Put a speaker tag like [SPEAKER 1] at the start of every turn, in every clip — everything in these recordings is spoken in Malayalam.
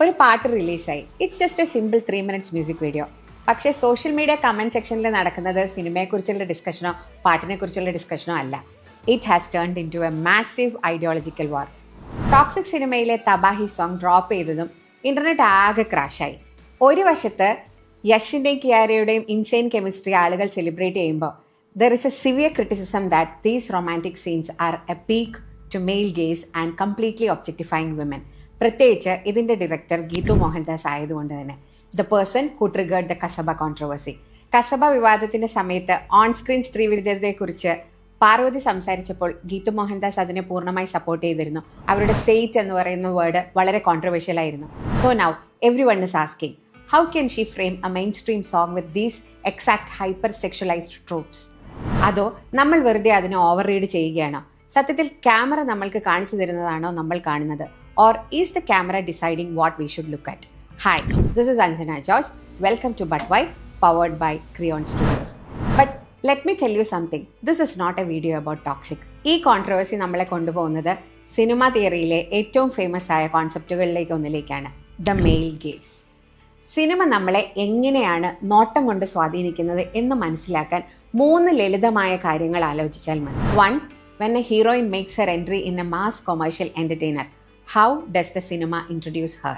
[SPEAKER 1] ഒരു പാട്ട് റിലീസായി. It's just a simple 3 minutes music video. പക്ഷേ സോഷ്യൽ മീഡിയ കമൻറ്റ് സെക്ഷനിൽ നടക്കുന്നത് സിനിമയെക്കുറിച്ചുള്ള ഡിസ്കഷനോ പാട്ടിനെക്കുറിച്ചുള്ള ഡിസ്കഷനോ അല്ല. It has turned into a massive ideological war. Toxic സിനിമയിലെ തബാഹി സോങ് ഡ്രോപ്പ് ചെയ്തതും ഇന്റർനെറ്റ് ആകെ ക്രാഷായി. ഒരു വശത്ത് യഷിൻ്റെയും കിയാരയുടെയും ഇൻസെയിൻ കെമിസ്ട്രി ആളുകൾ സെലിബ്രേറ്റ് ചെയ്യുമ്പോൾ there is a severe criticism that these romantic scenes are a peak to male gaze and completely objectifying women. പ്രത്യേകിച്ച് ഇതിൻ്റെ ഡയറക്ടർ ഗീതു മോഹൻദാസ് ആയതുകൊണ്ട് തന്നെ. The person who triggered the Kasaba controversy. Kasaba വിവാദത്തിൻ്റെ സമയത്ത് ഓൺ സ്ക്രീൻ സ്ത്രീവിരുദ്ധതയെക്കുറിച്ച് പാർവതി സംസാരിച്ചപ്പോൾ ഗീതു മോഹൻദാസ് അതിനെ പൂർണ്ണമായി സപ്പോർട്ട് ചെയ്തിരുന്നു. അവരുടെ സെയ്റ്റ് എന്ന് പറയുന്ന വേർഡ് വളരെ കോൺട്രവേഴ്ഷ്യൽ ആയിരുന്നു. So now every one is asking, how can she frame A main stream song with these exact hyper സെക്ഷലൈസ്ഡ് troops? അതോ നമ്മൾ വെറുതെ അതിനെ ഓവർ റീഡ് ചെയ്യുകയാണോ? സത്യത്തിൽ ക്യാമറ നമ്മൾക്ക് കാണിച്ചു തരുന്നതാണോ നമ്മൾ കാണുന്നത്? Or is the camera deciding what we should look at? Hi, this is Anjana George. Welcome to But Why, powered by Creon Studios. But let me tell you something. This is not a video about toxic. ഈ കോൺട്രവേഴ്സി നമ്മളെ കൊണ്ടുപോകുന്നത് സിനിമ തിയറിയിലെ ഏറ്റവും ഫേമസ് ആയ കോൺസെപ്റ്റുകളിലേക്ക് ഒന്നിലേക്കാണ്, ദ മെയിൽ ഗേസ്. സിനിമ നമ്മളെ എങ്ങനെയാണ് നോട്ടം കൊണ്ട് സ്വാധീനിക്കുന്നത് എന്ന് മനസ്സിലാക്കാൻ 3 ലളിതമായ കാര്യങ്ങൾ ആലോചിച്ചാൽ മതി. 1. When a heroine makes her entry in a mass commercial entertainer, how does the cinema introduce her?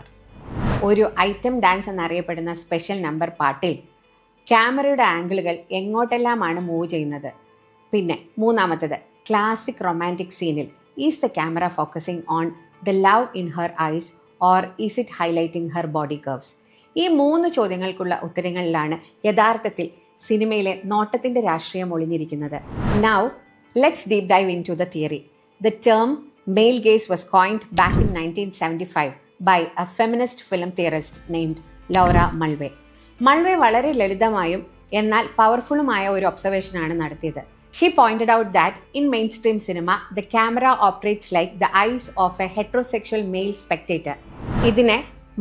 [SPEAKER 1] ഒരു ഐറ്റം ഡാൻസ് എന്നറിയപ്പെടുന്ന സ്പെഷ്യൽ നമ്പർ പാട്ടിൽ ക്യാമറയുടെ ആംഗിളുകൾ എങ്ങോട്ടെല്ലാമാണ് മൂവ് ചെയ്യുന്നത്? പിന്നെ 3. ക്ലാസിക് റൊമാൻറ്റിക് സീനിൽ is the camera focusing on the love in her ice or is it highlighting her body curves? ഈ 3 ചോദ്യങ്ങൾക്കുള്ള ഉത്തരങ്ങളിലാണ് യഥാർത്ഥത്തിൽ സിനിമയിലെ നോട്ടത്തിൻ്റെ രാഷ്ട്രീയം ഒളിഞ്ഞിരിക്കുന്നത്. Now, let's deep dive into the theory. The term male gaze was coined back in 1975 by a feminist film theorist named Laura Mulvey. Mulvey വളരെ ലളിതമായും എന്നാൽ പവർഫുള്ളുമായ ഒരു ഒബ്സർവേഷനാണ് നടത്തിയത്. She pointed out that in mainstream cinema, the camera operates like the eyes of a heterosexual male spectator. ഇതിനെ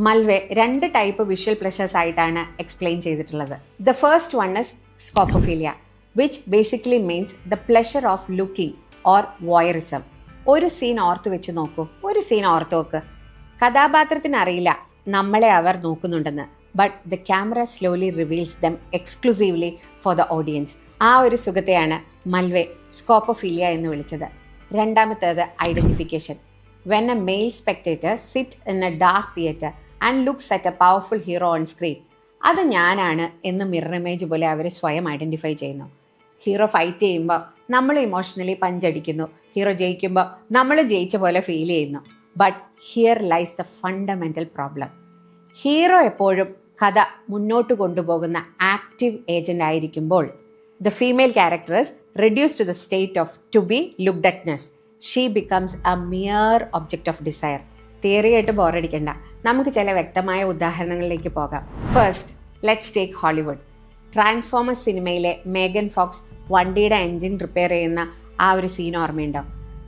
[SPEAKER 1] മൽവേ 2 ടൈപ്പ് വിഷ്വൽ പ്ലഷേഴ്സ് ആയിട്ടാണ് എക്സ്പ്ലെയിൻ ചെയ്തിട്ടുള്ളത്. The first one is scopophilia, which basically means the pleasure of looking or voyeurism. ഒരു സീൻ ഓർത്ത് വെച്ച് നോക്കൂ, ഒരു സീൻ ഓർത്ത് നോക്ക്. കഥാപാത്രത്തിന് അറിയില്ല നമ്മളെ അവർ നോക്കുന്നുണ്ടെന്ന്, but the camera slowly reveals them exclusively for the audience. ആ ഒരു സുഖത്തെയാണ് മൽവേ സ്കോപ്പോഫീലിയ എന്ന് വിളിച്ചത്. 2. Identification. When a male spectator sit in a dark theatre and looks at a powerful hero on screen, അത് ഞാനാണ് എന്ന് മിറർ ഇമേജ് പോലെ അവർ സ്വയം ഐഡൻറ്റിഫൈ ചെയ്യുന്നു. ഹീറോ ഫൈറ്റ് ചെയ്യുമ്പോൾ നമ്മൾ ഇമോഷണലി പഞ്ചടിക്കുന്നു, ഹീറോ ജയിക്കുമ്പോൾ നമ്മൾ ജയിച്ച പോലെ ഫീൽ ചെയ്യുന്നു. But here lies the fundamental problem. Hero എപ്പോഴും കഥ മുന്നോട്ട് കൊണ്ടുപോകുന്ന ആക്റ്റീവ് ഏജൻ്റ് ആയിരിക്കുമ്പോൾ the female character is reduce to the state of to be looked atness. She becomes a mere object of desire. തിയറിയായിട്ട് ബോറടിക്കണ്ട, നമുക്ക് ചില വ്യക്തമായ ഉദാഹരണങ്ങളിലേക്ക് പോകാം. First, let's take Hollywood. Transformers സിനിമയിലെ മേഗൻ ഫോക്സ് വണ്ടിയുടെ എൻജിൻ റിപ്പയർ ചെയ്യുന്ന ആ ഒരു സീൻ ഓർമ്മയുണ്ടോ?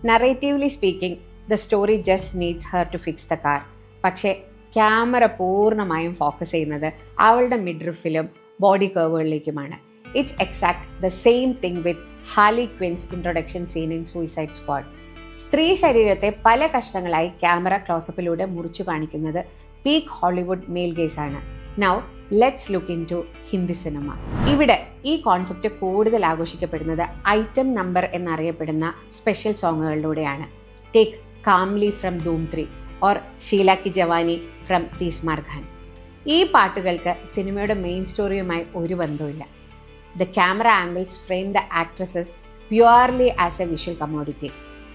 [SPEAKER 1] Narratively speaking the story just needs her to fix the car. പക്ഷേ ക്യാമറ പൂർണ്ണമായും ഫോക്കസ് ചെയ്യുന്നത് അവളുടെ മിഡ്രിഫിലും ബോഡി കർവുകളിലേക്കുമാണ്. It's exact the same thing with Harley Quinn's introduction scene in Suicide Squad. സ്ത്രീ ശരീരത്തെ പല കഷ്ണങ്ങളായി ക്യാമറ ക്ലോസപ്പിലൂടെ മുറിച്ചു കാണിക്കുന്നത് പീക്ക് ഹോളിവുഡ് മെയിൽ ഗേസാണ്. Now let's look into Hindi cinema. ഇവിടെ ഈ കോൺസെപ്റ്റ് കൂടുതൽ ആഘോഷിക്കപ്പെടുന്നത് ഐറ്റം നമ്പർ എന്നറിയപ്പെടുന്ന സ്പെഷ്യൽ സോങ്ങുകളിലൂടെയാണ്. Take Kamli from Dhoom 3 or Sheila ki Jawani from Tees Maar Khan. ഈ പാട്ടുകൾക്ക് സിനിമയുടെ മെയിൻ സ്റ്റോറിയുമായി ഒരു ബന്ധവുമില്ല. The camera angles frame the actresses purely as a visual commodity.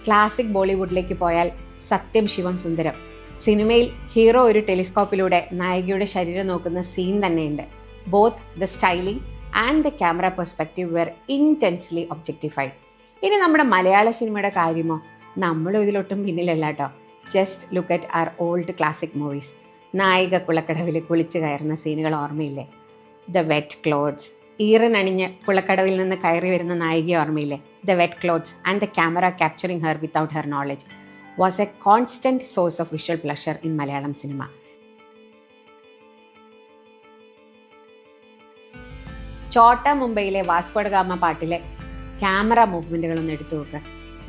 [SPEAKER 1] Classic ബോളിവുഡിലേക്ക് പോയാൽ സത്യം ശിവം സുന്ദരം സിനിമയിൽ ഹീറോ ഒരു ടെലിസ്കോപ്പിലൂടെ നായികയുടെ ശരീരം നോക്കുന്ന സീൻ തന്നെയുണ്ട്. Both the styling and the camera perspective were intensely objectified. ഇനി നമ്മുടെ മലയാള സിനിമയുടെ കാര്യമോ? നമ്മളും ഇതിലൊട്ടും പിന്നിലല്ല കേട്ടോ. Just look at our old classic movies. നായിക കുളക്കടവിൽ കുളിച്ച് കയറുന്ന സീനുകൾ ഓർമ്മയില്ലേ? The wet clothes. ഈറനണിഞ്ഞ് കുളക്കടവിൽ നിന്ന് കയറി വരുന്ന നായികയെ ഓർമ്മയില്ലേ? The wet clothes and the camera capturing her without her knowledge was a constant source of visual pleasure in Malayalam cinema. ചോട്ട മുംബൈയിലെ വാസ്കോ ഡ ഗാമ പാട്ടിലെ ക്യാമറ മൂവ്മെൻറ്റുകളൊന്നും എടുത്തു നോക്കുക.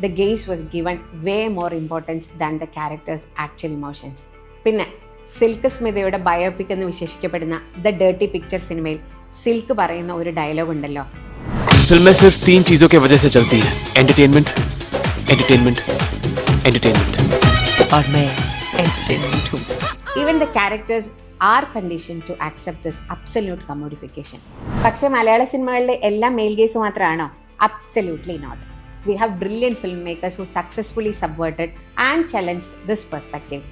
[SPEAKER 1] The gaze was given way more importance than the characters' actual emotions. പിന്നെ സിൽക്ക് സ്മിതയുടെ ബയോപിക് എന്ന് വിശേഷിക്കപ്പെടുന്ന ദ ഡേർട്ടി പിക്ചർ സിനിമയിൽ സിൽക്ക് പറയുന്ന ഒരു ഡയലോഗ് ഉണ്ടല്ലോ,
[SPEAKER 2] फिल्में सिर्फ 3 चीजों की वजह से चलती है, एंटरटेनमेंट, एंटरटेनमेंट, एंटरटेनमेंट।
[SPEAKER 3] और मैं एंटरटेनमेंट हूँ।
[SPEAKER 1] Even the characters are conditioned to accept this absolute commodification. പക്ഷേ മലയാള സിനിമകളിലെ എല്ലാ മെയിൽ ഗേസ് മാത്രമാണോ? Absolutely not. We have brilliant filmmakers who successfully subverted and challenged this perspective.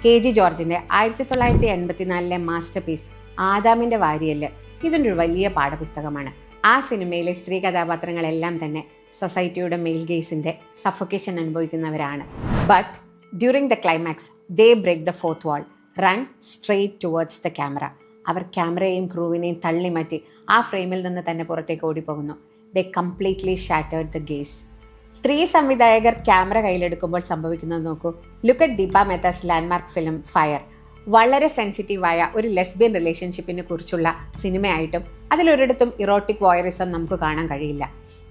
[SPEAKER 1] KG ജോർജിന്റെ 1984 മാസ്റ്റർ പീസ് ആദാമിന്റെ വാരിയല് ഇതിൻ്റെ ഒരു വലിയ പാഠപുസ്തകമാണ്. ആ സിനിമയിലെ സ്ത്രീ കഥാപാത്രങ്ങളെല്ലാം തന്നെ സൊസൈറ്റിയുടെ മെയിൽ ഗേസിന്റെ സഫോക്കേഷൻ അനുഭവിക്കുന്നവരാണ്. But during the climax they break the fourth wall, run straight towards the camera. അവർ ക്യാമറയെയും ക്രൂവിനെയും തള്ളിമാറ്റി ആ ഫ്രെയിമിൽ നിന്ന് തന്നെ പുറത്തേക്ക് ഓടിപ്പോകുന്നു. They completely shattered the gaze. സ്ത്രീ സംവിധായകർ ക്യാമറ കയ്യിലെടുക്കുമ്പോൾ സംഭവിക്കുന്നത് നോക്കൂ. Look at Deepa Mehta's landmark film Fire. വളരെ സെൻസിറ്റീവായ ഒരു ലെസ്ബിയൻ റിലേഷൻഷിപ്പിനെ കുറിച്ചുള്ള സിനിമയായിട്ടും അതിലൊരിടത്തും ഇറോട്ടിക് വോയറിസം നമുക്ക് കാണാൻ കഴിയില്ല.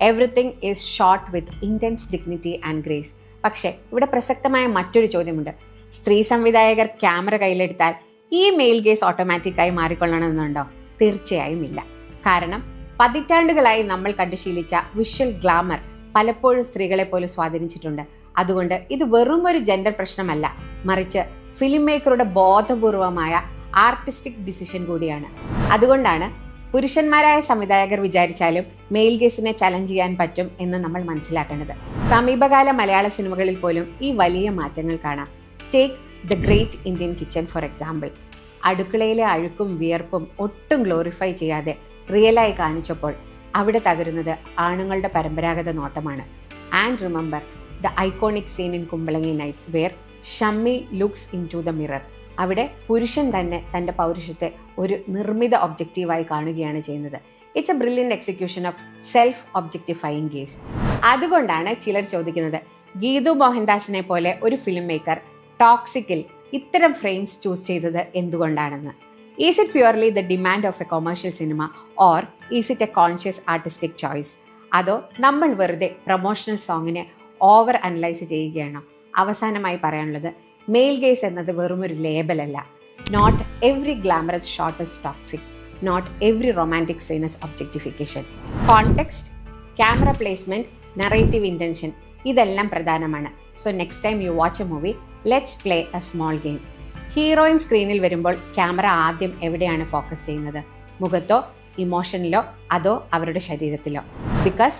[SPEAKER 1] Everything is shot with intense dignity and grace. പക്ഷേ ഇവിടെ പ്രസക്തമായ മറ്റൊരു ചോദ്യമുണ്ട്. സ്ത്രീ സംവിധായകർ ക്യാമറ കയ്യിലെടുത്താൽ ഈ മെയിൽ ഗേസ് ഓട്ടോമാറ്റിക്കായി മാറിക്കൊള്ളണമെന്നുണ്ടോ? തീർച്ചയായും ഇല്ല. കാരണം പതിറ്റാണ്ടുകളായി നമ്മൾ കണ്ടുശീലിച്ച വിഷ്വൽ ഗ്ലാമർ പലപ്പോഴും സ്ത്രീകളെ പോലും സ്വാധീനിച്ചിട്ടുണ്ട്. അതുകൊണ്ട് ഇത് വെറും ഒരു ജെൻഡർ പ്രശ്നമല്ല, മറിച്ച് ഫിലിം മേക്കറുടെ ബോധപൂർവമായ ആർട്ടിസ്റ്റിക് ഡിസിഷൻ കൂടിയാണ്. അതുകൊണ്ടാണ് പുരുഷന്മാരായ സംവിധായകർ വിചാരിച്ചാലും മെയിൽ ഗേസിനെ ചലഞ്ച് ചെയ്യാൻ പറ്റും എന്ന് നമ്മൾ മനസ്സിലാക്കേണ്ടത്. സമീപകാല മലയാള സിനിമകളിൽ പോലും ഈ വലിയ മാറ്റങ്ങൾ കാണാം. Take the great Indian kitchen for example. അടുക്കളയിലെ അഴുക്കും വിയർപ്പും ഒട്ടും ഗ്ലോറിഫൈ ചെയ്യാതെ റിയലായി കാണിച്ചപ്പോൾ അവിടെ തകരുന്നത് ആണുങ്ങളുടെ പരമ്പരാഗത നോട്ടമാണ്. And remember the iconic scene in Kumbalangi nights where Shammi looks into the mirror. അവിടെ പുരുഷൻ തന്നെ തൻ്റെ പൗരുഷത്തെ ഒരു നിർമ്മിത ഒബ്ജക്റ്റീവായി കാണുകയാണ് ചെയ്യുന്നത്. It's a brilliant execution of self objectifying gaze. അതുകൊണ്ടാണ് ചിലർ ചോദിക്കുന്നത്, ഗീതു മോഹൻദാസിനെ പോലെ ഒരു ഫിലിം മേക്കർ ടോക്സിക്കിൽ ഇത്തരം ഫ്രെയിംസ് ചൂസ് ചെയ്തത് എന്തുകൊണ്ടാണെന്ന്. Is it purely the demand of A commercial cinema or is it A conscious artistic choice? അതോ നമ്മൾ വെറുതെ പ്രൊമോഷണൽ സോങ്ങിനെ ഓവർ അനലൈസ് ചെയ്യുകയാണോ? അവസാനമായി പറയാനുള്ളത്, മെയിൽ ഗേസ് എന്നത് വെറുമൊരു ലേബലല്ല. Not every glamorous shot is toxic, not every romantic scene is objectification. Context, camera placement, narrative intention ഇതെല്ലാം പ്രധാനമാണ്. So next time you watch a movie, let's play a small game. Heroine സ്ക്രീനിൽ വരുമ്പോൾ ക്യാമറ ആദ്യം എവിടെയാണ് ഫോക്കസ് ചെയ്യുന്നത്? മുഖത്തോ, ഇമോഷനിലോ, അതോ അവരുടെ ശരീരത്തിലോ? Because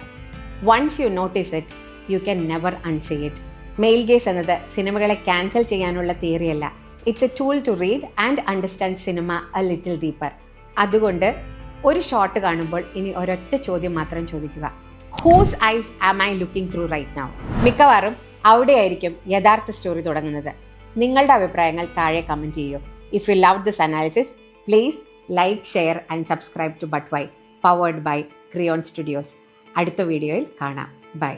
[SPEAKER 1] once you notice it you can never unsee it. Male gaze എന്നത് സിനിമകളെ ക്യാൻസൽ ചെയ്യാനുള്ള തിയറിയല്ല. It's a tool to read and understand cinema a little deeper. അതുകൊണ്ട് ഒരു ഷോട്ട് കാണുമ്പോൾ ഇനി ഒരൊറ്റ ചോദ്യം മാത്രം ചോദിക്കുക, whose eyes am I looking through right now? മിക്കവാറും അവിടെയായിരിക്കും യഥാർത്ഥ സ്റ്റോറി തുടങ്ങുന്നത്. നിങ്ങളുടെ അഭിപ്രായങ്ങൾ താഴെ കമൻറ്റ് ചെയ്യൂ. If you love this analysis, please like, share and subscribe to But Why, powered by Creon Studios. അടുത്ത വീഡിയോയിൽ കാണാം. ബൈ.